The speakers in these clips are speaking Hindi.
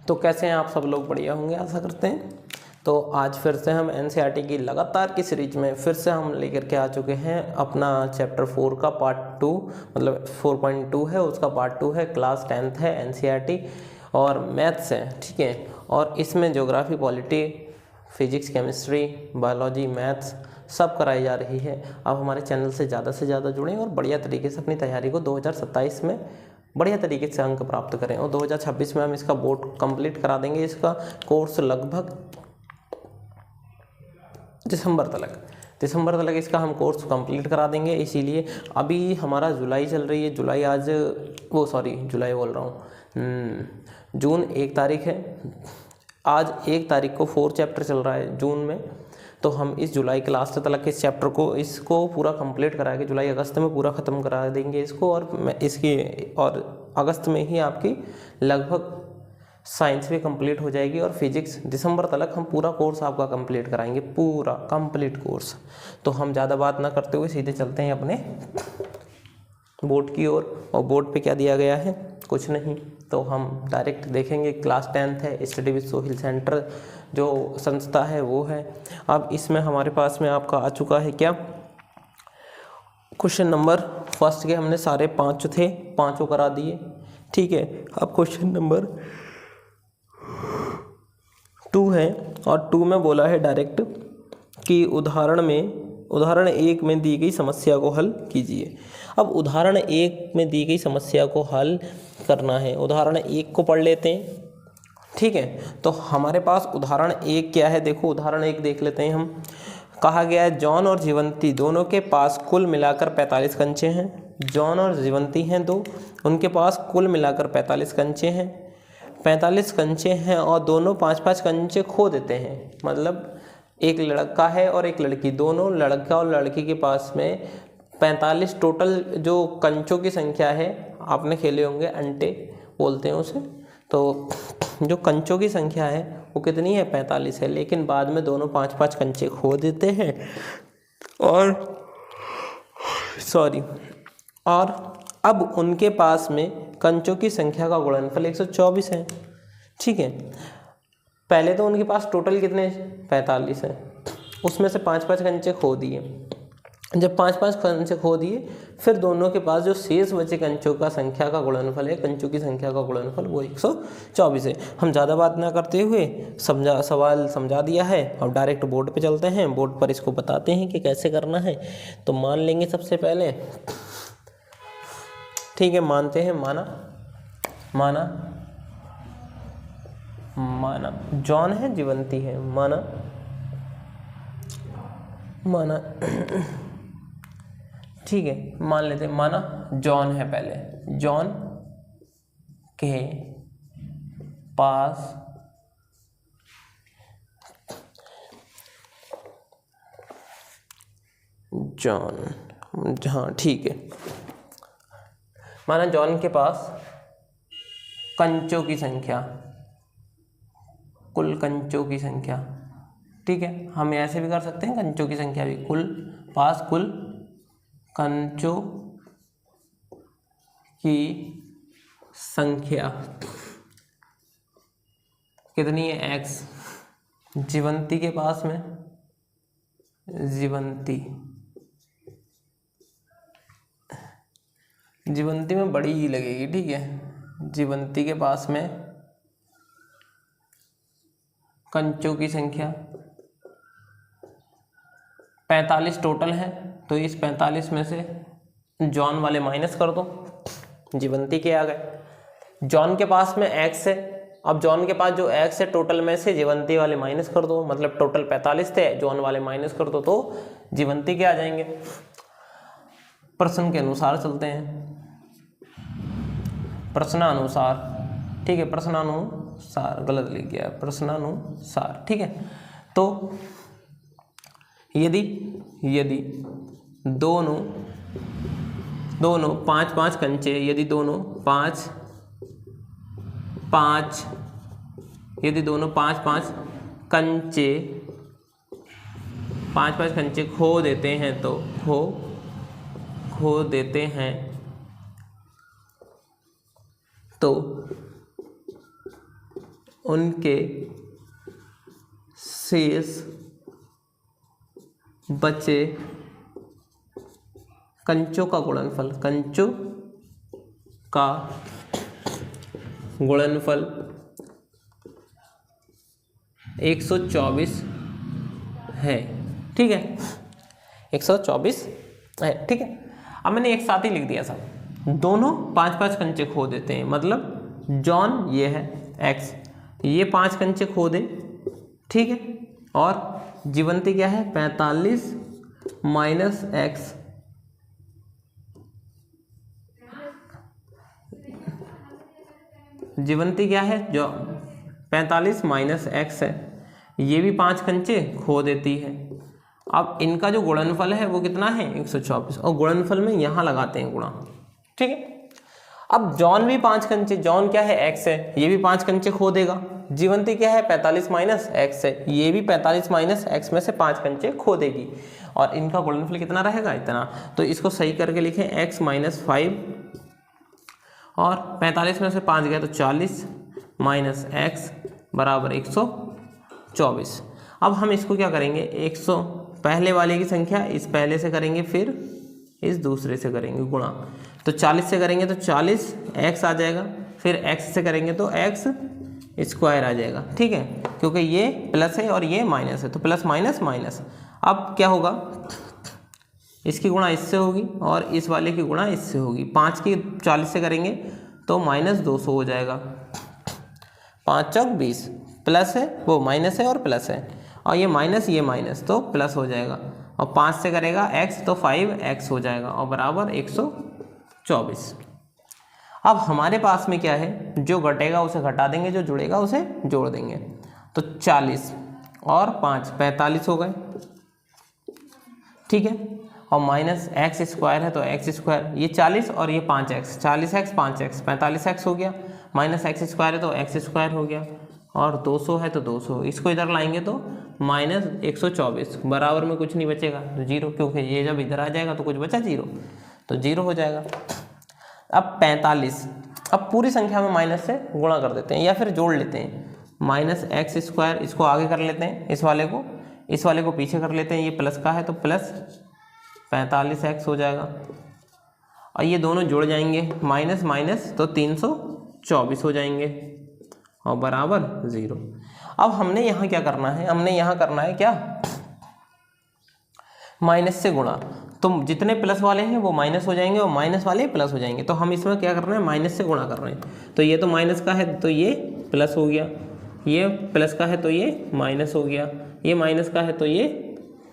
तो कैसे हैं आप सब लोग? बढ़िया होंगे आशा करते हैं। तो आज फिर से हम एनसीईआरटी की लगातार की सीरीज में फिर से हम लेकर के आ चुके हैं अपना चैप्टर 4 का पार्ट 2, मतलब 4.2 है, उसका पार्ट 2 है। क्लास 10th है, एनसीईआरटी और मैथ्स है, ठीक है। और इसमें geography, polity, physics, chemistry, biology, maths सब कराई जा रही है। आप हमारे चैनल से ज़्यादा जुड़ें और बढ़िया तरीके से अपनी तैयारी को 2027 में बढ़िया तरीके से अंक प्राप्त करें और 2026 में हम इसका बोर्ड कंप्लीट करा देंगे। इसका कोर्स लगभग दिसंबर तक इसका हम कोर्स कंप्लीट करा देंगे। इसीलिए अभी हमारा जुलाई चल रही है, जुलाई बोल रहा हूँ, जून 1 तारीख है। आज 1 तारीख को 4 चैप्टर चल रहा है जून में, तो हम इस जुलाई के लास्ट तक इस चैप्टर को इसको पूरा कंप्लीट करा के जुलाई अगस्त में पूरा ख़त्म करा देंगे इसको। और अगस्त में ही आपकी लगभग साइंस भी कंप्लीट हो जाएगी और फिजिक्स दिसंबर तक हम पूरा कोर्स आपका कंप्लीट कराएंगे, पूरा कंप्लीट कोर्स। तो हम ज़्यादा बात ना करते हुए सीधे चलते हैं अपने बोर्ड की ओर। और बोर्ड पे क्या दिया गया है? कुछ नहीं, तो हम डायरेक्ट देखेंगे। क्लास 10th है, स्टडी विद सोहिल सेंटर जो संस्था है वो है। अब इसमें हमारे पास में आपका आ चुका है क्या, क्वेश्चन नंबर फर्स्ट के हमने सारे 5 थे, 5 करा दिए, ठीक है। अब क्वेश्चन नंबर 2 है और 2 में बोला है डायरेक्ट कि उदाहरण 1 में दी गई समस्या को हल कीजिए। अब उदाहरण 1 में दी गई समस्या को हल करना है। उदाहरण 1 को पढ़ लेते हैं, ठीक है। तो हमारे पास उदाहरण 1 क्या है? देखो उदाहरण 1 देख लेते हैं हम। कहा गया है जॉन और जीवंती दोनों के पास कुल मिलाकर 45 कंचे हैं। जॉन और जीवंती हैं दो, उनके पास कुल मिलाकर 45 कंचे हैं। 45 कंचे हैं और दोनों 5-5 कंचे खो देते हैं। मतलब एक लड़का है और एक लड़की, दोनों लड़का और लड़की के पास में 45 टोटल जो कंचों की संख्या है। आपने खेले होंगे, अंटे बोलते हैं उसे। तो जो कंचों की संख्या है वो कितनी है? 45 है। लेकिन बाद में दोनों 5-5 कंचे खो देते हैं और अब उनके पास में कंचों की संख्या का गुणनफल 124 है, ठीक है। पहले तो उनके पास टोटल कितने 45 है, उसमें से 5-5 कंचे खो दिए। जब 5-5 कंचे खो दिए, फिर दोनों के पास जो शेष बचे कंचों का संख्या का गुणनफल है, कंचों की संख्या का गुणनफल वो 124 है। हम ज़्यादा बात ना करते हुए सवाल समझा दिया है। अब डायरेक्ट बोर्ड पे चलते हैं, बोर्ड पर इसको बताते हैं कि कैसे करना है। तो मान लेंगे सबसे पहले, ठीक है, मानते हैं। माना जॉन है, जीवंती है, माना ठीक है, मान लेते हैं। माना जॉन है, पहले जॉन के पास हाँ ठीक है, माना जॉन के पास कंचों की संख्या, कुल कंचों की संख्या, ठीक है। हम ऐसे भी कर सकते हैं, कंचों की संख्या भी, कुल कंचों की संख्या कितनी है? x। जीवंती के पास में, जीवंती में बड़ी ही लगेगी, ठीक है। जीवंती के पास में कंचों की संख्या 45 टोटल है। तो इस 45 में से जॉन वाले माइनस कर दो, जीवंती के आ गए। जॉन के पास में x है। अब जॉन के पास जो x है टोटल में से जीवंती वाले माइनस कर दो, मतलब टोटल 45 थे, जॉन वाले माइनस कर दो तो जीवंती के आ जाएंगे। प्रश्न के अनुसार चलते हैं, प्रश्नानुसार, ठीक है। प्रश्नानुसार गलत लिख गया, प्रश्नानुसार, ठीक है। तो यदि दोनों 5-5 कंचे, यदि दोनों 5-5 कंचे खो देते हैं, तो खो देते हैं तो उनके शेष बचे कंचों का गुणनफल, कंचों का गुणनफल 124 है। ठीक है, 124 है। ठीक है, अब मैंने एक साथ ही लिख दिया सब, दोनों 5-5 कंचे खो देते हैं, मतलब जॉन ये है x, ये 5 कंचे खो दे। ठीक है, और जीवंती क्या है 45 माइनस x, जीवंती क्या है जो 45 माइनस x है, ये भी 5 कंचे खो देती है। अब इनका जो गुणनफल है वो कितना है 124, और गुणनफल में यहाँ लगाते हैं गुणा। ठीक है, अब जॉन भी 5 कंचे, जॉन क्या है x है, ये भी 5 कंचे खो देगा। जीवंती क्या है 45 माइनस x है, ये भी 45 माइनस x में से 5 कंचे खो देगी, और इनका गुणनफल कितना रहेगा इतना। तो इसको सही करके लिखें x माइनस 5, और 45 में से 5 गया तो 40 माइनस x बराबर 124। अब हम इसको क्या करेंगे, 100 पहले वाले की संख्या इस पहले से करेंगे, फिर इस दूसरे से करेंगे गुणा। तो 40 से करेंगे तो 40 x आ जाएगा, फिर x से करेंगे तो x स्क्वायर आ जाएगा। ठीक है, क्योंकि ये प्लस है और ये माइनस है, तो प्लस माइनस माइनस। अब क्या होगा, इसकी गुणा इससे होगी और इस वाले की गुणा इससे होगी। 5 की 40 से करेंगे तो माइनस 200 हो जाएगा, 5 चौक 20, प्लस है वो माइनस है और प्लस है, और ये माइनस तो प्लस हो जाएगा, और 5 से करेगा x तो 5x हो जाएगा, और बराबर 124। अब हमारे पास में क्या है, जो घटेगा उसे घटा देंगे, जो जुड़ेगा उसे जोड़ देंगे। तो 40 और 5 45 हो गए। ठीक है, और माइनस x स्क्वायर है तो x स्क्वायर, ये 40 और ये 5x, 40x 5x 45x हो गया, माइनस x स्क्वायर है तो x स्क्वायर हो गया, और 200 है तो 200, इसको इधर लाएंगे तो माइनस 124, बराबर में कुछ नहीं बचेगा तो 0, क्योंकि ये जब इधर आ जाएगा तो कुछ बचा 0, तो 0 हो जाएगा। अब 45, अब पूरी संख्या में माइनस से गुणा कर देते हैं या फिर जोड़ लेते हैं, माइनस x स्क्वायर, इसको आगे कर लेते हैं, इस वाले को पीछे कर लेते हैं, ये प्लस का है तो प्लस 45x हो जाएगा, और ये दोनों जुड़ जाएंगे, माइनस माइनस तो 324 हो जाएंगे, और बराबर 0। अब हमने यहाँ क्या करना है, हमने यहाँ करना है क्या, माइनस से गुणा। तो जितने प्लस वाले हैं वो माइनस हो जाएंगे और माइनस वाले प्लस हो जाएंगे, तो हम इसमें क्या कर रहे हैं, माइनस से गुणा कर रहे हैं। तो ये तो माइनस का है तो ये प्लस हो गया, ये प्लस का है तो ये माइनस हो गया, ये माइनस का है तो ये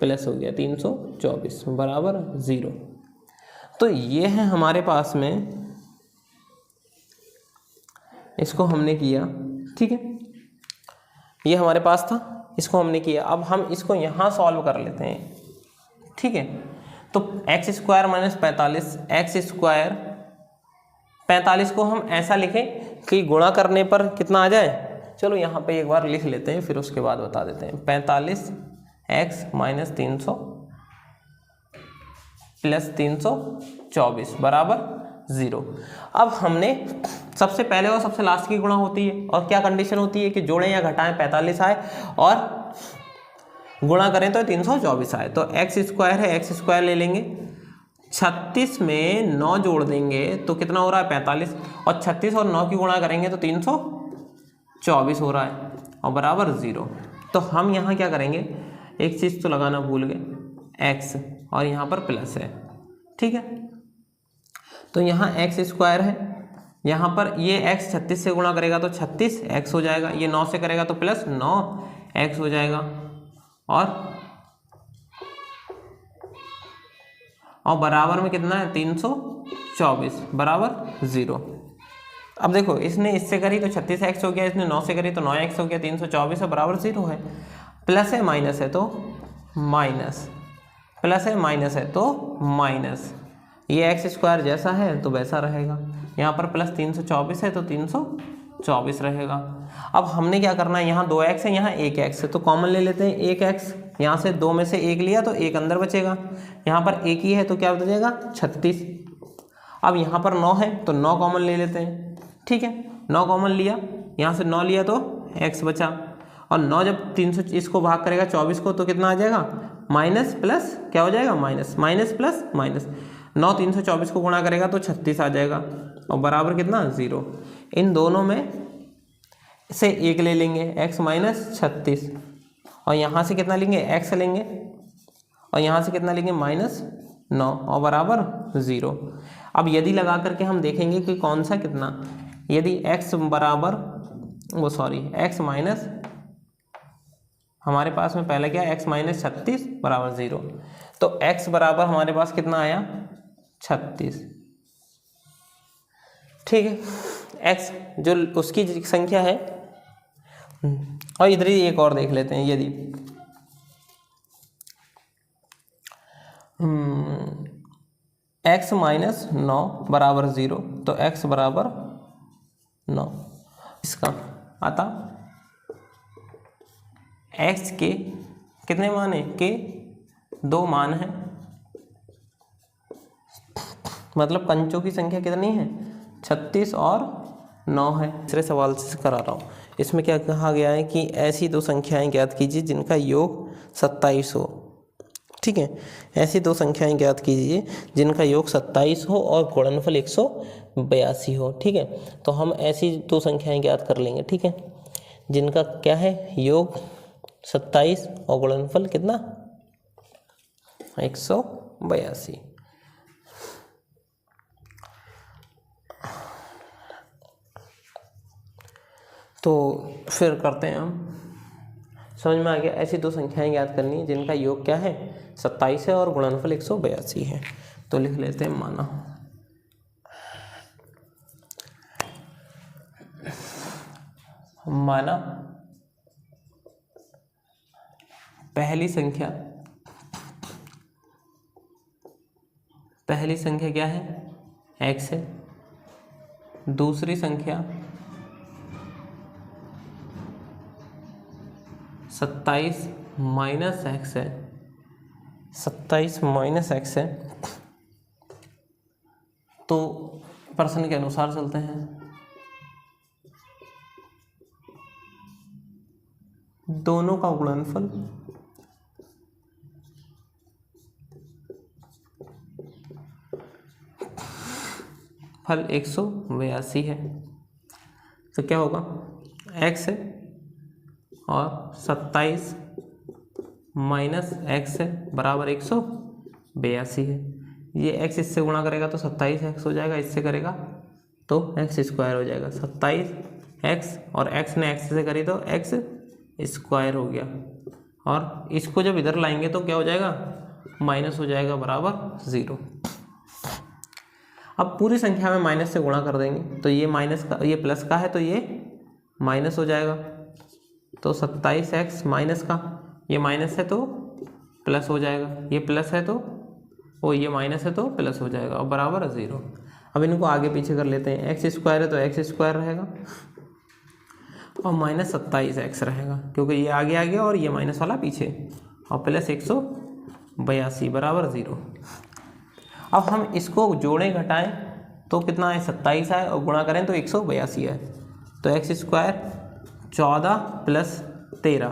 प्लस हो गया, 324 बराबर 0। तो ये है हमारे पास में, इसको हमने किया। ठीक है, ये हमारे पास था, इसको हमने किया। अब हम इसको यहाँ सॉल्व कर लेते हैं। ठीक है, तो x square minus 45, x square 45 को हम ऐसा लिखें कि गुणा करने पर कितना आ जाए। चलो यहाँ पे एक बार लिख लेते हैं, फिर उसके बाद बता देते हैं। 45x माइनस 300 प्लस 324 बराबर 0। अब हमने सबसे पहले और सबसे लास्ट की गुणा होती है, और क्या कंडीशन होती है कि जोड़ें या घटाएं 45 आए और गुणा करें तो 324 आए। तो x स्क्वायर है, x स्क्वायर ले लेंगे, 36 में 9 जोड़ देंगे तो कितना हो रहा है 45, और 36 और 9 की गुणा करेंगे तो 324 हो रहा है, और बराबर 0। तो हम यहाँ क्या करेंगे, एक चीज़ तो लगाना भूल गए, x और यहाँ पर प्लस है। ठीक है, तो यहाँ x स्क्वायर है, यहाँ पर ये x 36 से गुणा करेगा तो 36x हो जाएगा, ये 9 से करेगा तो प्लस 9x हो जाएगा, और बराबर में कितना है 324 बराबर 0। अब देखो, इसने इससे करी तो 36x हो गया, इसने 9 से करी तो 9x हो गया, 324 है बराबर 0 है। प्लस है माइनस है तो माइनस, प्लस है माइनस है तो माइनस, ये x स्क्वायर जैसा है तो वैसा रहेगा, यहाँ पर प्लस 324 है तो 324 रहेगा। अब हमने क्या करना है, यहाँ 2x है, यहाँ 1x है, तो कॉमन ले लेते हैं 1x, यहाँ से 2 में से 1 लिया तो 1 अंदर बचेगा, यहाँ पर 1 ही है तो क्या बचेगा 36। अब यहाँ पर 9 है तो 9 कॉमन ले लेते हैं। ठीक है, 9 कॉमन लिया, यहाँ से 9 लिया तो एक्स बचा, और 9 जब 300 इसको भाग करेगा 24 को तो कितना आ जाएगा, माइनस प्लस क्या हो जाएगा, माइनस, माइनस प्लस माइनस, 9 324 को गुणा करेगा तो 36 आ जाएगा, और बराबर कितना, 0। इन दोनों में से एक ले लेंगे, x माइनस 36, और यहाँ से कितना लेंगे, x लेंगे, और यहाँ से कितना लेंगे, -9, और बराबर 0। अब यदि लगा करके हम देखेंगे कि कौन सा कितना, यदि x बराबर x माइनस, हमारे पास में पहले क्या है, x माइनस 36 बराबर 0, तो x बराबर हमारे पास कितना आया, 36। ठीक है, x जो उसकी संख्या है, और इधर ही एक और देख लेते हैं, यदि x माइनस 9 बराबर 0, तो x बराबर 9, इसका आता x के कितने मान है, के 2 मान है, मतलब कंचों की संख्या कितनी है, 36 और 9 है। दूसरे सवाल से करा रहा हूँ, इसमें क्या कहा गया है कि ऐसी दो संख्याएं ज्ञात कीजिए जिनका योग 27 हो। ठीक है, ऐसी दो संख्याएं ज्ञात कीजिए जिनका योग 27 हो और गुणनफल 182 हो। ठीक है, तो हम ऐसी दो संख्याएं ज्ञात कर लेंगे। ठीक है, जिनका क्या है, योग 27 और गुणनफल कितना, 182। तो फिर करते हैं हम, समझ में आ गया। ऐसी दो संख्याएं ज्ञात करनी है जिनका योग क्या है, 27 है और गुणनफल 182 है। तो लिख लेते हैं माना पहली संख्या क्या है, x है, दूसरी संख्या 27 माइनस x है, 27 माइनस x है। तो प्रश्न के अनुसार चलते हैं, दोनों का गुणनफल फल 182 है। तो क्या होगा, x है और 27 माइनस x है बराबर 182 है। ये x इससे गुणा करेगा तो 27x हो जाएगा, इससे करेगा तो x स्क्वायर हो जाएगा। 27x और x ने x से करी तो x स्क्वायर हो गया, और इसको जब इधर लाएंगे तो क्या हो जाएगा, माइनस हो जाएगा बराबर 0। अब पूरी संख्या में माइनस से गुणा कर देंगे तो ये माइनस का, ये प्लस का है तो ये माइनस हो जाएगा। तो 27x माइनस का, ये माइनस है तो प्लस हो जाएगा, ये प्लस है तो ये माइनस है तो प्लस हो जाएगा, और बराबर 0। अब इनको आगे पीछे कर लेते हैं, x स्क्वायर है तो x स्क्वायर रहेगा और माइनस 27x रहेगा, क्योंकि ये आगे आ गया और ये माइनस वाला पीछे, और प्लस 182 बराबर 0। अब हम इसको जोड़ें घटाएं तो कितना है, 27 है, और गुणा करें तो 182 है। तो x स्क्वायर 14 प्लस 13,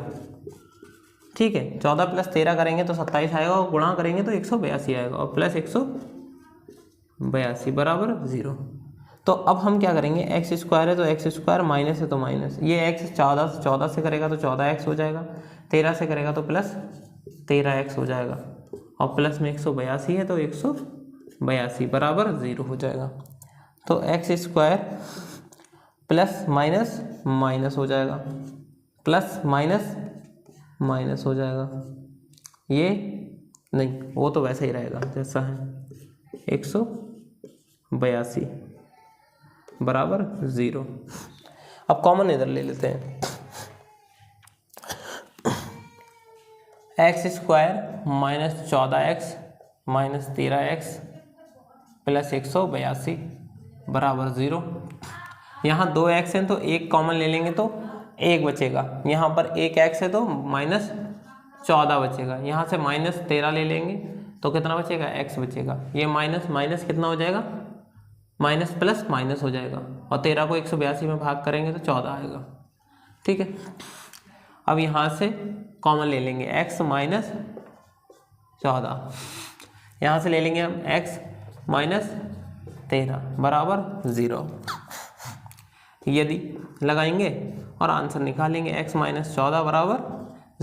ठीक है, 14 प्लस 13 करेंगे तो 27 आएगा, और गुणा करेंगे तो 182 आएगा, और प्लस 182 बराबर 0। तो अब हम क्या करेंगे, x स्क्वायर है तो x स्क्वायर, माइनस है तो माइनस, ये x 14 से करेगा तो 14x हो जाएगा, 13 से करेगा तो प्लस 13x हो जाएगा, और प्लस में 182 है तो 182 बराबर 0 हो जाएगा। तो x square plus minus minus हो जाएगा, प्लस माइनस माइनस हो जाएगा, ये नहीं, वो तो वैसे ही रहेगा जैसा है, 182 बराबर 0। अब कॉमन इधर ले लेते हैं, x square minus 14x minus 13x plus 182 बराबर 0। यहाँ 2x हैं तो एक कॉमन ले लेंगे तो 1 बचेगा, यहाँ पर 1x है तो माइनस 14 बचेगा, यहाँ से माइनस 13 ले लेंगे तो कितना बचेगा, x बचेगा। ये माइनस माइनस कितना हो जाएगा, माइनस प्लस माइनस हो जाएगा, और 13 को 182 में भाग करेंगे तो 14 आएगा। ठीक है। अब यहाँ से कॉमन ले लेंगे x माइनस 14, यहाँ से ले लेंगे हम x माइनस 13 बराबर 0। यदि लगाएंगे और आंसर निकालेंगे x माइनस 14 बराबर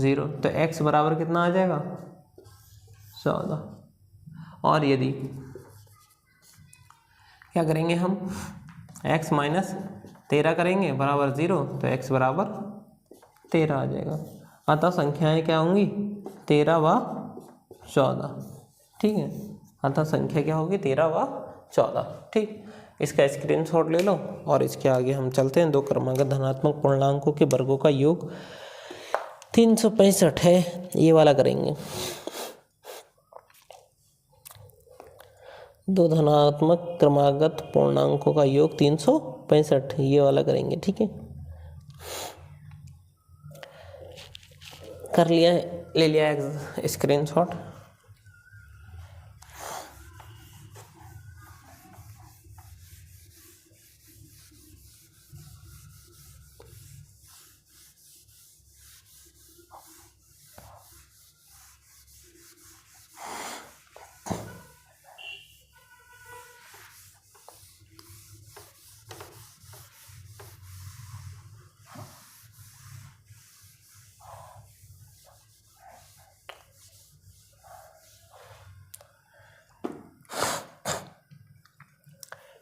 0, तो x बराबर कितना आ जाएगा 14। और यदि क्या करेंगे हम x माइनस 13 करेंगे बराबर 0, तो x बराबर 13 आ जाएगा। अतः संख्याएं क्या होंगी 13 व 14, ठीक है। अतः संख्या क्या होगी 13 व 14, ठीक। इसका स्क्रीनशॉट ले लो और इसके आगे हम चलते हैं। दो क्रमांक धनात्मक पूर्णांकों के वर्गों का योग 365 है, ये वाला करेंगे। दो धनात्मक क्रमागत पूर्णांकों का योग 365, ये वाला करेंगे, ठीक है। कर लिया है, ले लिया है स्क्रीनशॉट।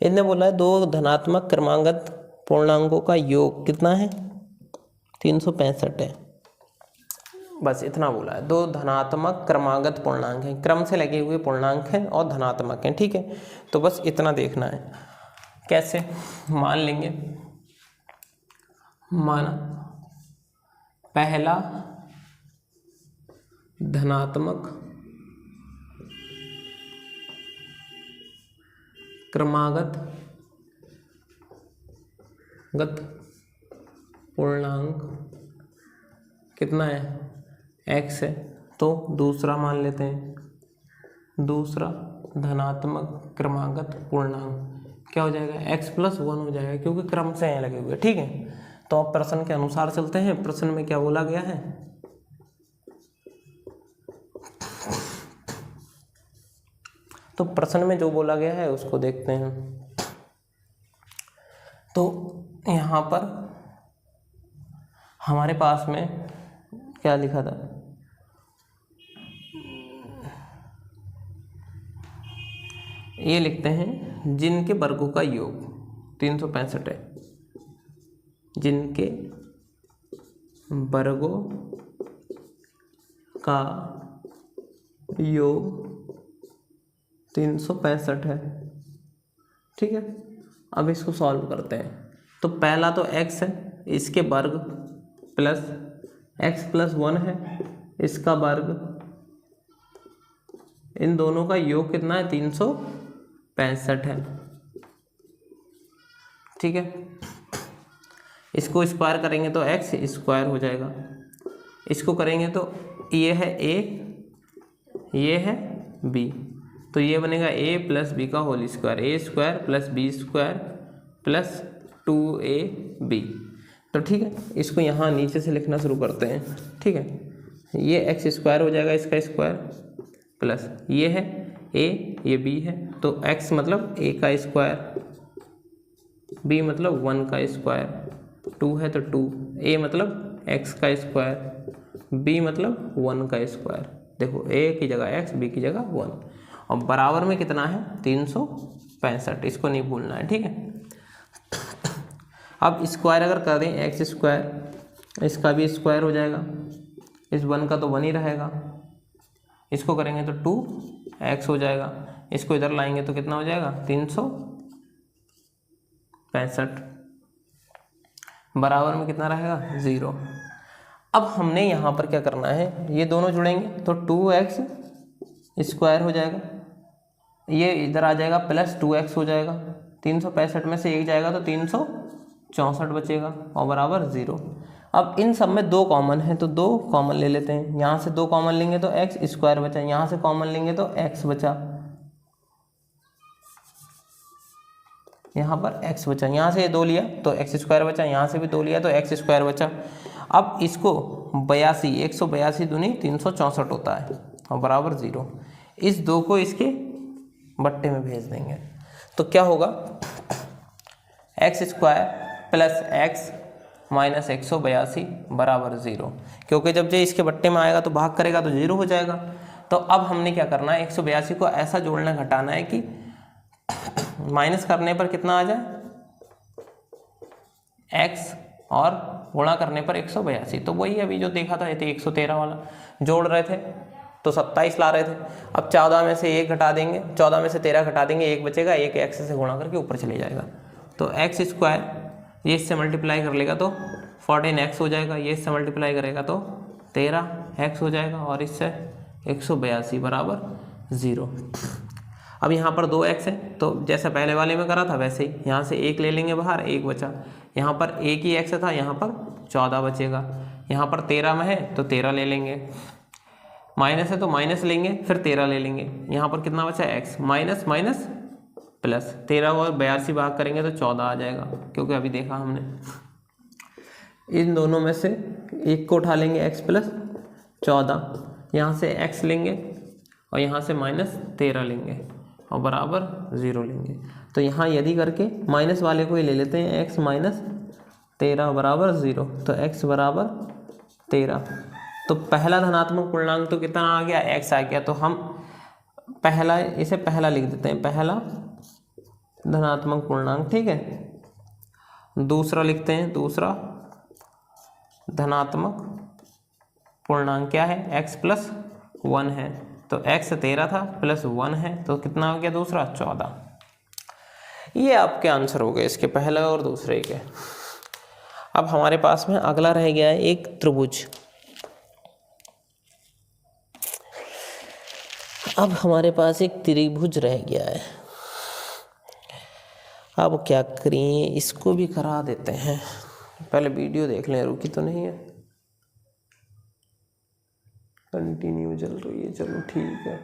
इसने बोला है दो धनात्मक क्रमागत पूर्णांकों का योग कितना है 365 है। बस इतना बोला है। दो धनात्मक क्रमागत पूर्णांक हैं, क्रम से लगे हुए पूर्णांक हैं और धनात्मक हैं, ठीक है। तो बस इतना देखना है। कैसे मान लेंगे, माना पहला धनात्मक क्रमागत पूर्णांक कितना है x है, तो दूसरा मान लेते हैं। दूसरा धनात्मक क्रमागत पूर्णांक क्या हो जाएगा x + 1 हो जाएगा, क्योंकि क्रम से हैं लगे हुए, ठीक है। तो अब प्रश्न के अनुसार चलते हैं। प्रश्न में क्या बोला गया है, तो प्रश्न में जो बोला गया है उसको देखते हैं। तो यहाँ पर हमारे पास में क्या लिखा था, ये लिखते हैं जिनके वर्गों का योग 365 है, जिनके वर्गों का योग 365 है, ठीक है। अब इसको सॉल्व करते हैं। तो पहला तो x है, इसके वर्ग प्लस x + 1 है, इसका वर्ग, इन दोनों का योग कितना है 365 है, ठीक है। इसको स्क्वायर करेंगे तो x स्क्वायर हो जाएगा, इसको करेंगे तो ये है a, ये है b, तो ये बनेगा a + b का whole square, a² + b² + 2ab। तो ठीक है, इसको यहाँ नीचे से लिखना शुरू करते हैं, ठीक है। ये x² हो जाएगा, इसका स्क्वायर, प्लस ये है a, ये b है, तो x मतलब a का स्क्वायर, b मतलब 1 का स्क्वायर, 2 है तो 2, a मतलब x का स्क्वायर, b मतलब 1 का स्क्वायर। देखो a की जगह x, b की जगह 1, और बराबर में कितना है 365, इसको नहीं भूलना है, ठीक है। अब स्क्वायर अगर कर दें x², इसका भी स्क्वायर हो जाएगा, इस 1 का तो 1 ही रहेगा, इसको करेंगे तो 2x हो जाएगा, इसको इधर लाएंगे तो कितना हो जाएगा 365, बराबर में कितना रहेगा 0। अब हमने यहाँ पर क्या करना है, ये दोनों जुड़ेंगे तो 2x² हो जाएगा, ये इधर आ जाएगा प्लस 2x हो जाएगा, 365 में से एक जाएगा तो 364 बचेगा और बराबर 0। अब इन सब में 2 कॉमन है तो 2 कॉमन ले लेते हैं, यहाँ से 2 कॉमन लेंगे तो x² बचा, यहाँ से कॉमन लेंगे तो x बचा, यहाँ पर x बचा, यहाँ से 2 लिया तो x² बचा, यहाँ से भी 2 लिया तो x² बचा। अब इसको 82, 182 दूनी 364 होता है और बराबर 0। इस 2 को इसके बट्टे में भेज देंगे तो क्या होगा, x² प्लस x माइनस 182 बराबर 0। क्योंकि जब ये इसके बट्टे में आएगा तो भाग करेगा तो 0 हो जाएगा। तो अब हमने क्या करना है, 182 को ऐसा जोड़ना घटाना है कि माइनस करने पर कितना आ जाए x और गुणा करने पर 182। तो वही अभी जो देखा था, ये 113 वाला जोड़ रहे थे तो 27 ला रहे थे। अब 14 में से 1 घटा देंगे, 14 में से 13 घटा देंगे, 1 बचेगा, 1 x से गुणा करके ऊपर चले जाएगा। तो x² ये इससे मल्टीप्लाई कर लेगा तो 14x हो जाएगा, ये इससे मल्टीप्लाई करेगा तो 13x हो जाएगा और इससे 182 बराबर 0। अब यहाँ पर 2x है तो जैसा पहले वाले में करा था वैसे ही यहाँ से 1 ले लेंगे बाहर, 1 बचा। यहाँ पर एक ही x था, यहाँ पर 14 बचेगा। यहाँ पर 13 में है तो 13 ले लेंगे, माइनस है तो माइनस लेंगे, फिर 13 ले लेंगे। यहाँ पर कितना बचा x, माइनस माइनस प्लस, 13 और 82 भाग करेंगे तो 14 आ जाएगा, क्योंकि अभी देखा हमने। इन दोनों में से एक को उठा लेंगे x प्लस 14, यहाँ से x लेंगे और यहाँ से माइनस 13 लेंगे और बराबर 0 लेंगे। तो यहाँ यदि करके माइनस वाले को ही ले लेते हैं, x माइनस 13 बराबर 0। तो x बराबर 13। तो पहला धनात्मक पूर्णांक तो कितना आ गया, x आ गया। तो हम पहला, इसे पहला लिख देते हैं, पहला धनात्मक पूर्णांक, ठीक है। दूसरा लिखते हैं, दूसरा धनात्मक पूर्णांक क्या है, x प्लस 1 है। तो x 13 था प्लस 1 है तो कितना हो गया दूसरा, 14। ये आपके आंसर हो गए इसके पहले और दूसरे के। अब हमारे पास में अगला रह गया है एक त्रिभुज। अब हमारे पास एक त्रिभुज रह गया है। अब क्या करें, इसको भी करा देते हैं। पहले वीडियो देख लें, रुकी तो नहीं है, कंटिन्यू चल रही है, चलो ठीक है।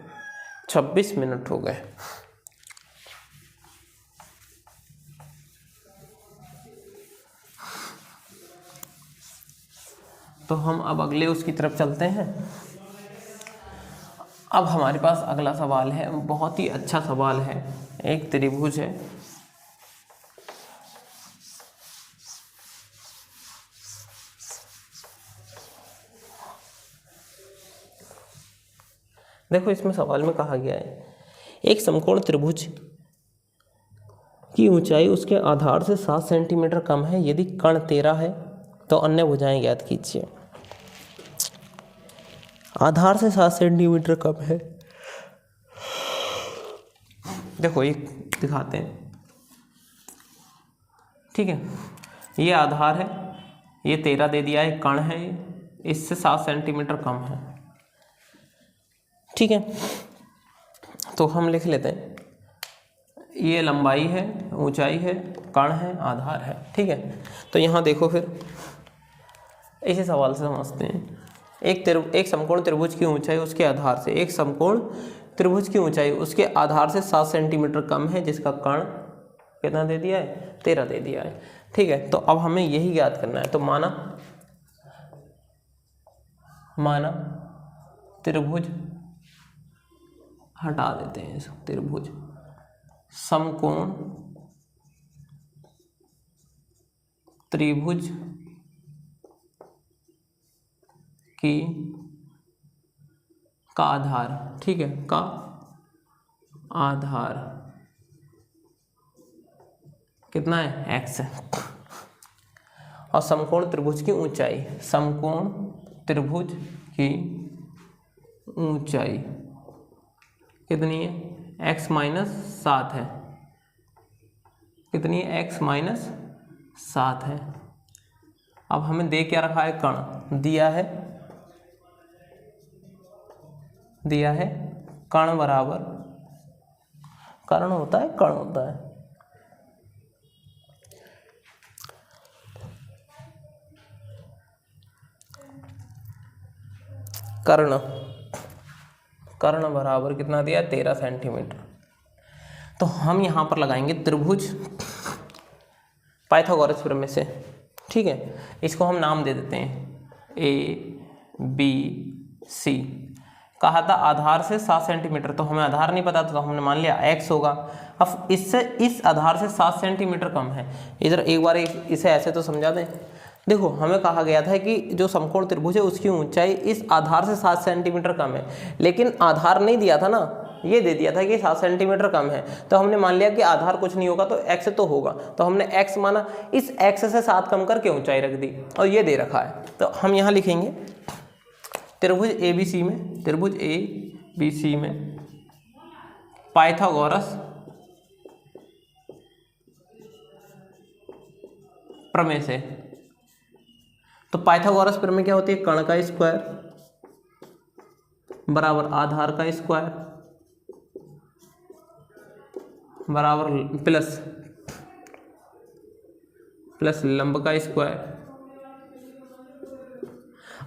26 मिनट हो गए। तो हम अब अगले उसकी तरफ चलते हैं। अब हमारे पास अगला सवाल है, बहुत ही अच्छा सवाल है। एक त्रिभुज है, देखो इसमें सवाल में कहा गया है, एक समकोण त्रिभुज की ऊंचाई उसके आधार से 7 सेंटीमीटर कम है यदि कर्ण 13 है तो अन्य भुजाएं ज्ञात कीजिए। आधार से 7 सेंटीमीटर कम है, देखो एक दिखाते हैं, ठीक है। ये आधार है, ये 13 दे दिया है, कर्ण है, इससे 7 सेंटीमीटर कम है, ठीक है। तो हम लिख लेते हैं, ये लंबाई है, ऊंचाई है, कर्ण है, आधार है, ठीक है। तो यहाँ देखो फिर इसी सवाल से समझते हैं। एक समकोण त्रिभुज की ऊंचाई उसके आधार से, एक समकोण त्रिभुज की ऊंचाई उसके आधार से 7 सेंटीमीटर कम है जिसका कर्ण कितना दे दिया है, 13 दे दिया है, ठीक है। तो अब हमें यही ज्ञात करना है। तो माना त्रिभुज हटा देते हैं, त्रिभुज समकोण त्रिभुज की का आधार, ठीक है, का आधार कितना है, x है। और समकोण त्रिभुज की ऊंचाई, समकोण त्रिभुज की ऊंचाई कितनी है, x माइनस 7 है। कितनी है, x माइनस 7 है। अब हमें दे क्या रखा है, कर्ण दिया है कर्ण बराबर, कर्ण होता है, कर्ण होता है, कर्ण बराबर कितना दिया, 13 सेंटीमीटर। तो हम यहाँ पर लगाएंगे त्रिभुज पाइथागोरस प्रमेय से, ठीक है। इसको हम नाम दे देते हैं ABC। कहा था आधार से 7 सेंटीमीटर, तो हमें आधार नहीं पता था तो हमने मान लिया x होगा। अब इससे इस आधार से 7 सेंटीमीटर कम है। इधर एक बार इसे ऐसे तो समझा दें। देखो हमें कहा गया था कि जो समकोण त्रिभुज है उसकी ऊंचाई इस आधार से 7 सेंटीमीटर कम है, लेकिन आधार नहीं दिया था ना, ये दे दिया था कि 7 सेंटीमीटर कम है। तो हमने मान लिया कि आधार कुछ नहीं होगा तो x तो होगा, तो हमने x माना। इस x से 7 कम करके ऊंचाई रख दी और ये दे रखा है। तो हम यहाँ लिखेंगे त्रिभुज ABC में, त्रिभुज ABC में पाइथागोरस प्रमेय से। तो पाइथागोरस प्रमेय क्या होती है? कर्ण का स्क्वायर बराबर आधार का स्क्वायर बराबर प्लस लंब का स्क्वायर।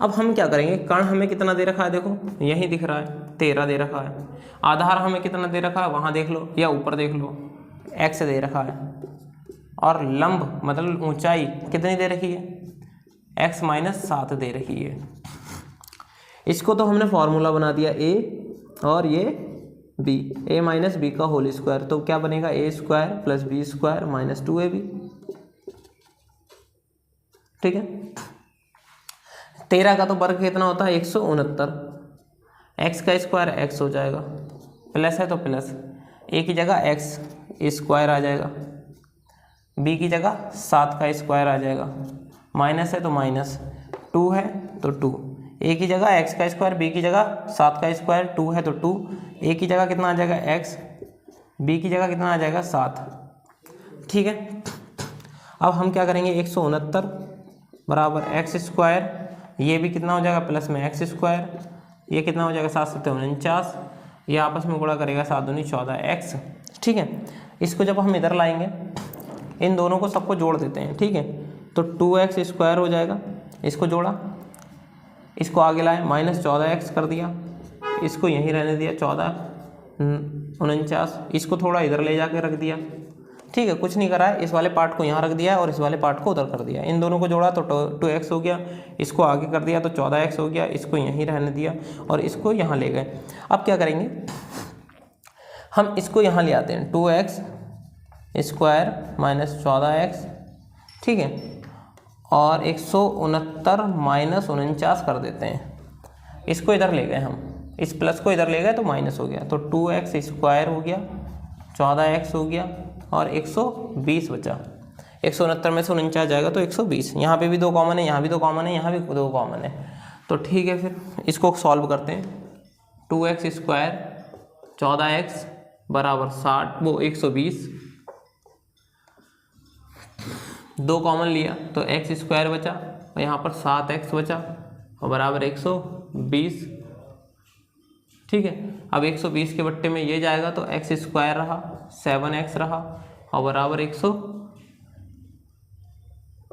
अब हम क्या करेंगे, कर्ण हमें कितना दे रखा है, देखो यही दिख रहा है 13 दे रखा है। आधार हमें कितना दे रखा है, वहाँ देख लो या ऊपर देख लो, x दे रखा है। और लंब मतलब ऊंचाई कितनी दे रखी है, x - 7 दे रखी है। इसको तो हमने फॉर्मूला बना दिया a और ये b, a - b का होल स्क्वायर। तो क्या बनेगा, a² + b² - 2ab, ठीक है। 13 का तो वर्ग कितना होता है, 169। x का स्क्वायर x हो जाएगा, प्लस है तो प्लस, a की जगह x² आ जाएगा, b की जगह 7 का स्क्वायर आ जाएगा, माइनस है तो माइनस, 2 है तो 2, a की जगह x का स्क्वायर, b की जगह 7 का स्क्वायर, 2 है तो 2, a की जगह कितना आ जाएगा x, b की जगह कितना आ जाएगा 7, ठीक है। अब हम क्या करेंगे, 169 बराबर x², ये भी कितना हो जाएगा प्लस में x², ये कितना हो जाएगा 7 × 7 = 49, ये आपस में गुणा करेगा 7 दूनी 14x, ठीक है। इसको जब हम इधर लाएंगे, इन दोनों को सबको जोड़ देते हैं, ठीक है। तो 2x² हो जाएगा, इसको जोड़ा, इसको आगे लाए -14x कर दिया, इसको यहीं रहने दिया 14 49, इसको थोड़ा इधर ले जाके रख दिया, ठीक है। कुछ नहीं करा है, इस वाले पार्ट को यहाँ रख दिया और इस वाले पार्ट को उधर कर दिया। इन दोनों को जोड़ा तो 2x हो गया, इसको आगे कर दिया तो 14x हो गया, इसको यहीं रहने दिया और इसको यहाँ ले गए। अब क्या करेंगे, हम इसको यहाँ ले आते हैं, 2x² - 14x, ठीक है, और 169 - 49 कर देते हैं। इसको इधर ले गए हम, इस प्लस को इधर ले गए तो माइनस हो गया, तो 2x² हो गया, 14x हो गया और 120 बचा। 169 में से 49 जाएगा तो 120, यहाँ पे भी 2 कॉमन है, यहाँ भी 2 कॉमन है, यहाँ भी 2 कॉमन है, तो ठीक है। फिर इसको सॉल्व करते हैं, 2x² 14x बराबर 60 वो 120, 2 कॉमन लिया तो x² बचा और यहाँ पर 7x बचा और बराबर 120, ठीक है। अब 120 के बट्टे में ये जाएगा तो x² रहा, 7x रहा और बराबर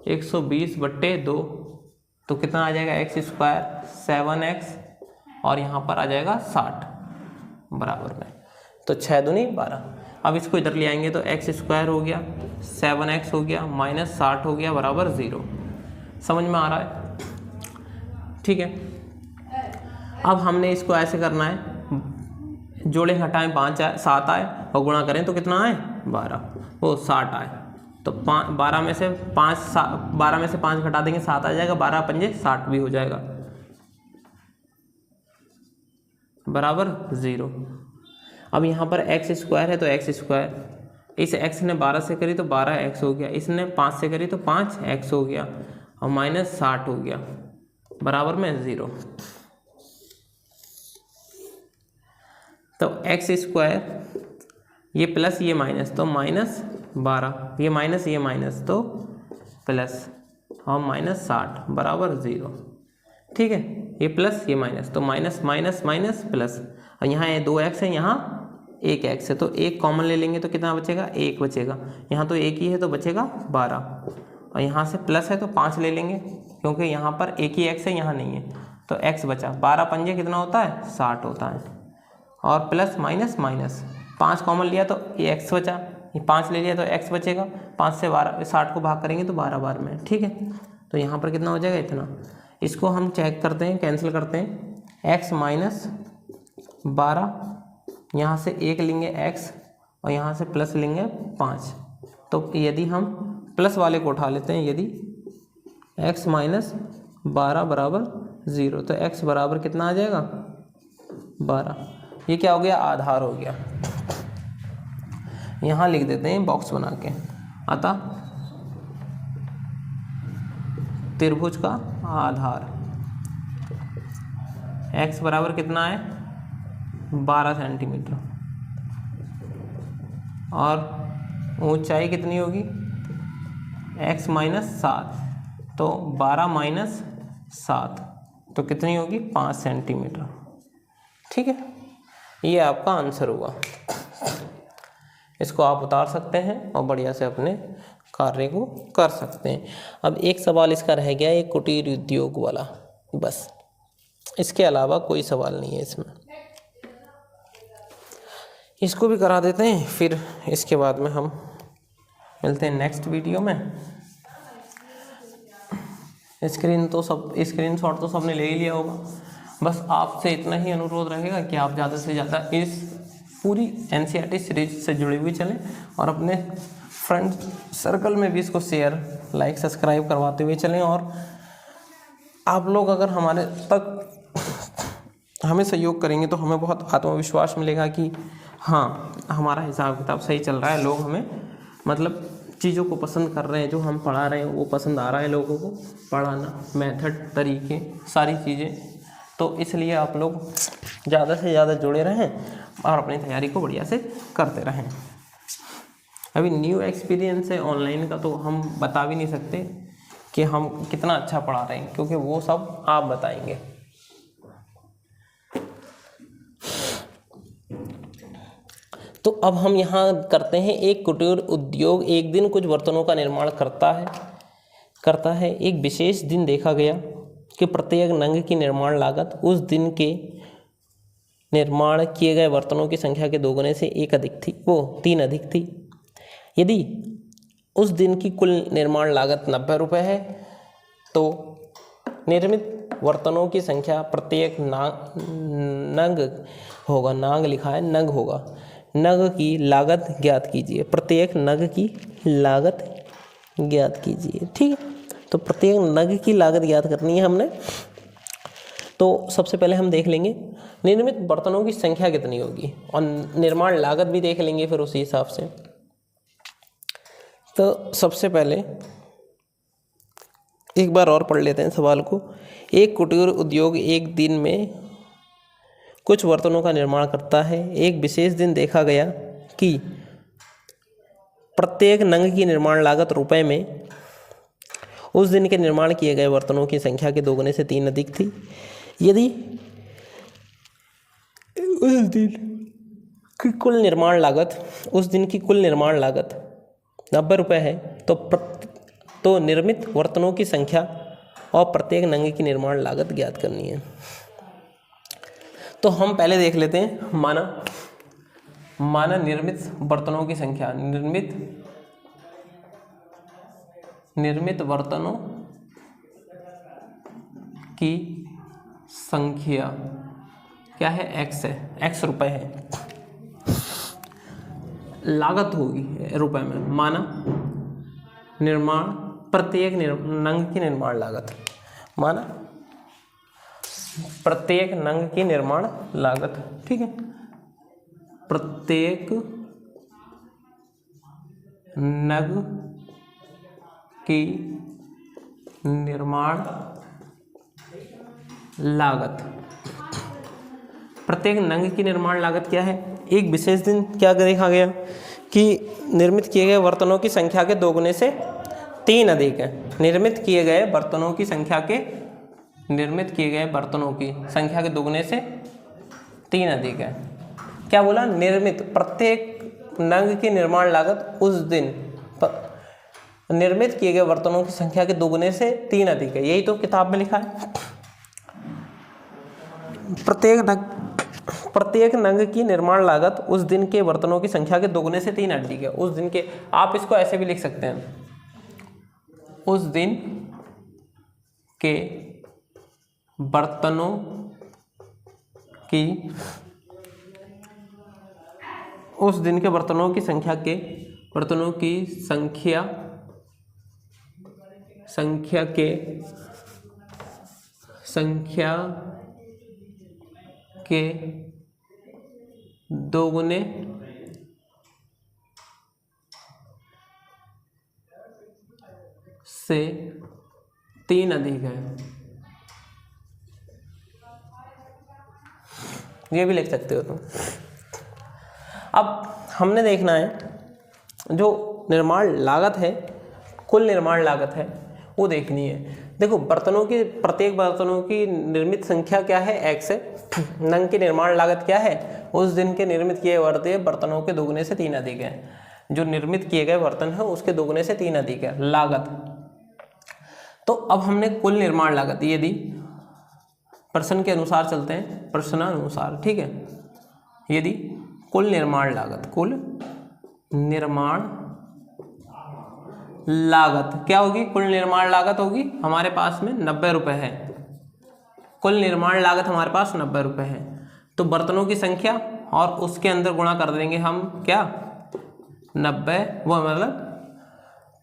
120/2, तो कितना आ जाएगा, x² 7x और यहाँ पर आ जाएगा 60 बराबर में, तो 6 दूनी 12। अब इसको इधर ले आएंगे तो x² हो गया, 7x हो गया, -60 हो गया बराबर 0। समझ में आ रहा है, ठीक है। अब हमने इसको ऐसे करना है, जोड़े घटाएं 7 आए और गुणा करें तो कितना आए 12, वो 60 आए, तो 12 में से 5 घटा देंगे 7 आ जाएगा, 12 × 5 = 60 भी हो जाएगा बराबर 0। अब यहाँ पर x² है तो x², इस x ने 12 से करी तो 12x हो गया, इसने 5 से करी तो 5x हो गया और -60 हो गया बराबर में 0। तो x², ये प्लस ये माइनस तो -12, ये माइनस तो प्लस और -60 बराबर 0, ठीक है। ये प्लस ये माइनस तो माइनस प्लस, और यहाँ ये 2x है, यहाँ 1x है, तो 1 कॉमन ले लेंगे तो कितना बचेगा, 1 बचेगा। यहाँ तो 1 ही है तो बचेगा 12, और यहाँ से प्लस है तो 5 ले लेंगे क्योंकि यहाँ पर एक ही x है, यहाँ नहीं है, तो x बचा। 12 × 5 कितना होता है, 60 होता है, और प्लस माइनस 5 कॉमन लिया तो ये x बचा, ये 5 ले लिया तो x बचेगा, 5 से 60 को भाग करेंगे तो 12 बार में, ठीक है। तो यहाँ पर कितना हो जाएगा, इतना। इसको हम चेक करते हैं, कैंसिल करते हैं, x माइनस 12, यहाँ से 1 लेंगे x और यहाँ से प्लस लेंगे 5। तो यदि हम प्लस वाले को उठा लेते हैं, यदि x माइनस 12 बराबर 0, तो x बराबर कितना आ जाएगा, 12। ये क्या हो गया, आधार हो गया। यहाँ लिख देते हैं बॉक्स बना के, अतः त्रिभुज का आधार x बराबर कितना है, 12 सेंटीमीटर, और ऊंचाई कितनी होगी, x माइनस 7, तो 12 माइनस 7 तो कितनी होगी, 5 सेंटीमीटर, ठीक है। ये आपका आंसर हुआ। इसको आप उतार सकते हैं और बढ़िया से अपने कार्य को कर सकते हैं। अब एक सवाल इसका रह गया, एक कुटीर उद्योग वाला, बस इसके अलावा कोई सवाल नहीं है इसमें। इसको भी करा देते हैं, फिर इसके बाद में हम मिलते हैं नेक्स्ट वीडियो में। स्क्रीनशॉट तो सबने ले ही लिया होगा। बस आपसे इतना ही अनुरोध रहेगा कि आप ज़्यादा से ज़्यादा इस पूरी एनसीईआरटी सीरीज से जुड़े हुए चलें और अपने फ्रेंड सर्कल में भी इसको शेयर, लाइक, सब्सक्राइब करवाते हुए चलें। और आप लोग अगर हमारे तक हमें सहयोग करेंगे तो हमें बहुत आत्मविश्वास मिलेगा कि हाँ, हमारा हिसाब किताब सही चल रहा है, लोग हमें मतलब चीज़ों को पसंद कर रहे हैं, जो हम पढ़ा रहे हैं वो पसंद आ रहा है लोगों को, पढ़ाना, मेथड, तरीके, सारी चीज़ें। तो इसलिए आप लोग ज़्यादा से ज़्यादा जुड़े रहें और अपनी तैयारी को बढ़िया से करते रहें। अभी न्यू एक्सपीरियंस है ऑनलाइन का, तो हम बता भी नहीं सकते कि हम कितना अच्छा पढ़ा रहे हैं, क्योंकि वो सब आप बताएंगे। तो अब हम यहाँ करते हैं, एक कुटीर उद्योग एक दिन कुछ बर्तनों का निर्माण करता है। एक विशेष दिन देखा गया कि प्रत्येक नंग की निर्माण लागत उस दिन के निर्माण किए गए बर्तनों की संख्या के दोगुने से 3 अधिक थी। यदि उस दिन की कुल निर्माण लागत 90 रुपये है, तो निर्मित बर्तनों की संख्या प्रत्येक नंग होगा, नांग लिखा है, नग होगा, नग की लागत ज्ञात कीजिए। प्रत्येक नग की लागत ज्ञात कीजिए, ठीक है। तो प्रत्येक नग की लागत ज्ञात करनी है हमने। तो सबसे पहले हम देख लेंगे निर्मित बर्तनों की संख्या कितनी होगी, और निर्माण लागत भी देख लेंगे फिर उसी हिसाब से। तो सबसे पहले एक बार और पढ़ लेते हैं सवाल को। एक कुटीर उद्योग एक दिन में कुछ बर्तनों का निर्माण करता है। एक विशेष दिन देखा गया कि प्रत्येक नंग की निर्माण लागत रुपए में उस दिन के निर्माण किए गए बर्तनों की संख्या के दोगुने से 3 अधिक थी। यदि उस दिन की कुल निर्माण लागत 90 रुपये है, तो निर्मित बर्तनों की संख्या और प्रत्येक नंग की निर्माण लागत ज्ञात करनी है। तो हम पहले देख लेते हैं, माना निर्मित बर्तनों की संख्या, निर्मित बर्तनों की संख्या क्या है, x है, x रुपए है, लागत होगी रुपए में। माना निर्माण प्रत्येक नंग की निर्माण लागत, माना प्रत्येक नंग की निर्माण लागत, ठीक है। प्रत्येक नग की निर्माण लागत, प्रत्येक नंग की निर्माण लागत क्या है। एक विशेष दिन क्या देखा गया कि निर्मित किए गए बर्तनों की संख्या के दोगुने से 3 अधिक है। निर्मित किए गए बर्तनों की संख्या के दोगुने से 3 अधिक है। क्या बोला, निर्मित प्रत्येक नंग की निर्माण लागत उस दिन निर्मित किए गए बर्तनों की संख्या के दोगुने से 3 अधिक है। यही तो किताब में लिखा है। प्रत्येक प्रत्येक नंग की निर्माण लागत उस दिन के बर्तनों की संख्या के दोगुने से 3 अधिक है। उस दिन के, आप इसको ऐसे भी लिख सकते हैं, उस दिन के बर्तनों की, उस दिन के बर्तनों की संख्या के, बर्तनों की संख्या के दोगुने से 3 अधिक है। ये भी लिख सकते हो तुम। अब हमने देखना है जो निर्माण लागत है, कुल निर्माण लागत है, वो देखनी है। देखो बर्तनों की, प्रत्येक बर्तनों की निर्मित संख्या क्या है, x है। नंग की निर्माण लागत क्या है, उस दिन के निर्मित किए हुए बर्तनों के दोगुने से 3 अधिक है। जो निर्मित किए गए बर्तन है उसके दोगुने से 3 अधिक है लागत। तो अब हमने कुल निर्माण लागत ये दी, प्रश्न के अनुसार चलते हैं, प्रश्नानुसार, ठीक है। यदि कुल निर्माण लागत, कुल निर्माण लागत क्या होगी, कुल निर्माण लागत होगी हमारे पास में 90 रुपये है। कुल निर्माण लागत हमारे पास 90 रुपये है। तो बर्तनों की संख्या और उसके अंदर गुणा कर देंगे हम क्या, 90, वो मतलब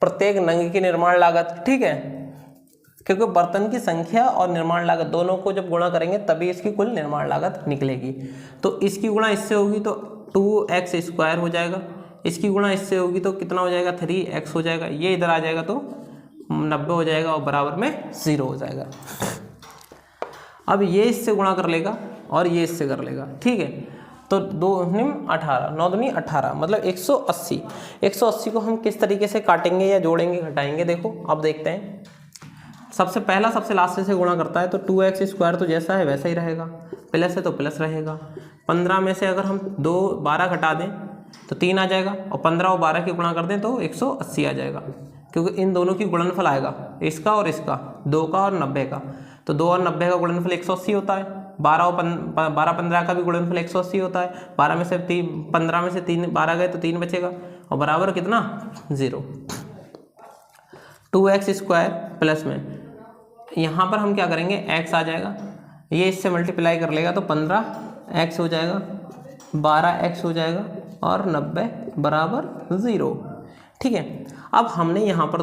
प्रत्येक नंग की निर्माण लागत, ठीक है। क्योंकि बर्तन की संख्या और निर्माण लागत दोनों को जब गुणा करेंगे तभी इसकी कुल निर्माण लागत निकलेगी। तो इसकी गुणा इससे होगी तो 2x² हो जाएगा, इसकी गुणा इससे होगी तो कितना हो जाएगा, 3x हो जाएगा। ये इधर आ जाएगा तो 90 हो जाएगा और बराबर में 0 हो जाएगा। अब ये इससे गुणा कर लेगा और ये इससे कर लेगा, ठीक है। तो 2 18, 9 दूनी 18 मतलब 180। 180 को हम किस तरीके से काटेंगे या जोड़ेंगे, घटाएंगे, देखो अब देखते हैं। सबसे पहला सबसे लास्ट से गुणा करता है तो 2x² तो जैसा है वैसा ही रहेगा, प्लस है तो प्लस रहेगा। 15 में से अगर हम 12 घटा दें तो 3 आ जाएगा और 15 और 12 की गुणा कर दें तो 180 आ जाएगा, क्योंकि इन दोनों की गुणनफल आएगा, इसका और इसका, 2 का और 90 का। तो 2 और 90 का गुणनफल 180 होता है। 12-15 का भी गुणनफल 180 होता है। 15 में से 3 12 गए तो 3 बचेगा और बराबर कितना, 0। 2x² प्लस में यहाँ पर हम क्या करेंगे, x आ जाएगा, ये इससे मल्टीप्लाई कर लेगा तो 15x हो जाएगा, 12x हो जाएगा और 90 बराबर 0, ठीक है। अब हमने यहाँ पर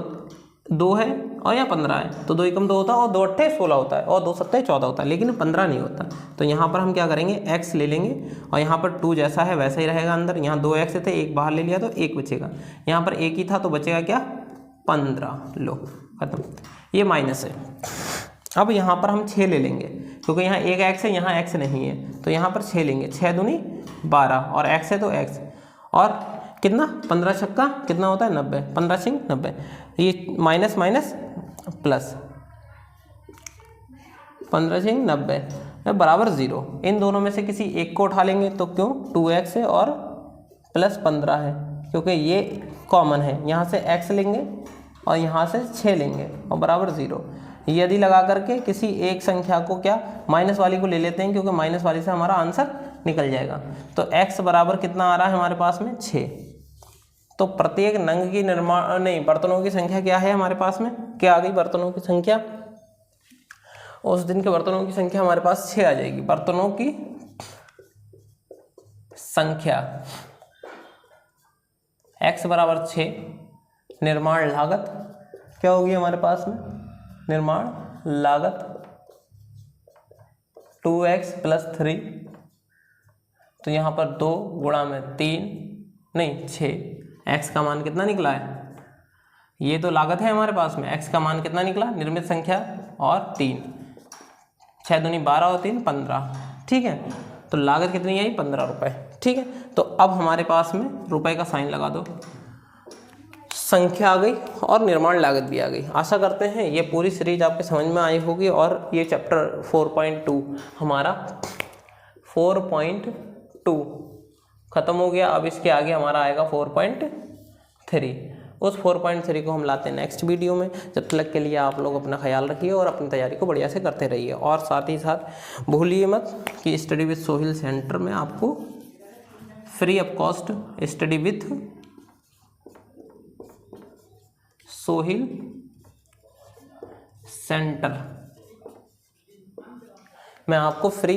2 है और यहाँ 15 है तो 2 एकम 2 होता है और 2 अट्ठे 16 होता है और 2 सत्ते 14 होता है, लेकिन 15 नहीं होता। तो यहाँ पर हम क्या करेंगे, x ले लेंगे और यहाँ पर 2 जैसा है वैसा ही रहेगा अंदर। यहाँ 2x थे, 1 बाहर ले लिया तो 1 बचेगा। यहाँ पर 1 ही था तो बचेगा क्या, 15। लो खत्म, ये माइनस है। अब यहाँ पर हम 6 ले लेंगे क्योंकि यहाँ एक x है, यहाँ x नहीं है, तो यहाँ पर 6 लेंगे। 6 दूनी 12 और x है तो x, और कितना, 15 छक्का कितना होता है, 90, 15 छिंग 90। ये माइनस माइनस प्लस, 15 छिंग 90 बराबर 0। इन दोनों में से किसी एक को उठा लेंगे तो क्यों, 2x है और प्लस 15 है, क्योंकि ये कॉमन है। यहाँ से x लेंगे और यहाँ से 6 लेंगे और बराबर 0। यदि लगा करके किसी एक संख्या को क्या, माइनस वाली को ले लेते हैं, क्योंकि माइनस वाली से हमारा आंसर निकल जाएगा। तो x बराबर कितना आ रहा है हमारे पास में, 6। तो प्रत्येक नंग की बर्तनों की संख्या क्या है हमारे पास में, क्या आ गई बर्तनों की संख्या, उस दिन के बर्तनों की संख्या हमारे पास 6 आ जाएगी। बर्तनों की संख्या x बराबर 6, निर्माण लागत क्या होगी हमारे पास में, निर्माण लागत 2x + 3, तो यहाँ पर 2 गुणा में 3 नहीं 6, x का मान कितना निकला है, ये तो लागत है हमारे पास में, x का मान कितना निकला, निर्मित संख्या और 3, 6 दूनी 12 और 3 15, ठीक है। तो लागत कितनी आई, 15 रुपये, ठीक है। तो अब हमारे पास में रुपए का साइन लगा दो, संख्या आ गई और निर्माण लागत भी आ गई। आशा करते हैं ये पूरी सीरीज आपके समझ में आई होगी और ये चैप्टर 4.2 हमारा 4.2 खत्म हो गया। अब इसके आगे हमारा आएगा 4.3 उस 4.3 को हम लाते हैं नेक्स्ट वीडियो में। जब तक के लिए आप लोग अपना ख्याल रखिए और अपनी तैयारी को बढ़िया से करते रहिए। और साथ ही साथ भूलिए मत कि स्टडी विद सोहिल सेंटर में आपको free of cost study with Sohil centre में आपको फ्री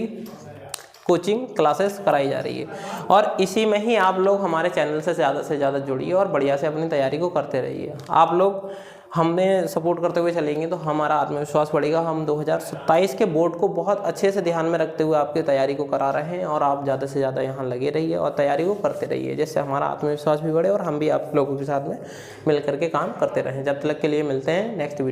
कोचिंग क्लासेस कराई जा रही है, और इसी में ही आप लोग हमारे चैनल से ज़्यादा जुड़िए और बढ़िया से अपनी तैयारी को करते रहिए। आप लोग हमें सपोर्ट करते हुए चलेंगे तो हमारा आत्मविश्वास बढ़ेगा। हम 2027 के बोर्ड को बहुत अच्छे से ध्यान में रखते हुए आपकी तैयारी को करा रहे हैं, और आप ज़्यादा से ज़्यादा यहाँ लगे रहिए और तैयारी को करते रहिए, जिससे हमारा आत्मविश्वास भी बढ़े और हम भी आप लोगों के साथ में मिल करके काम करते रहें। जब तक के लिए मिलते हैं नेक्स्ट वीडियो।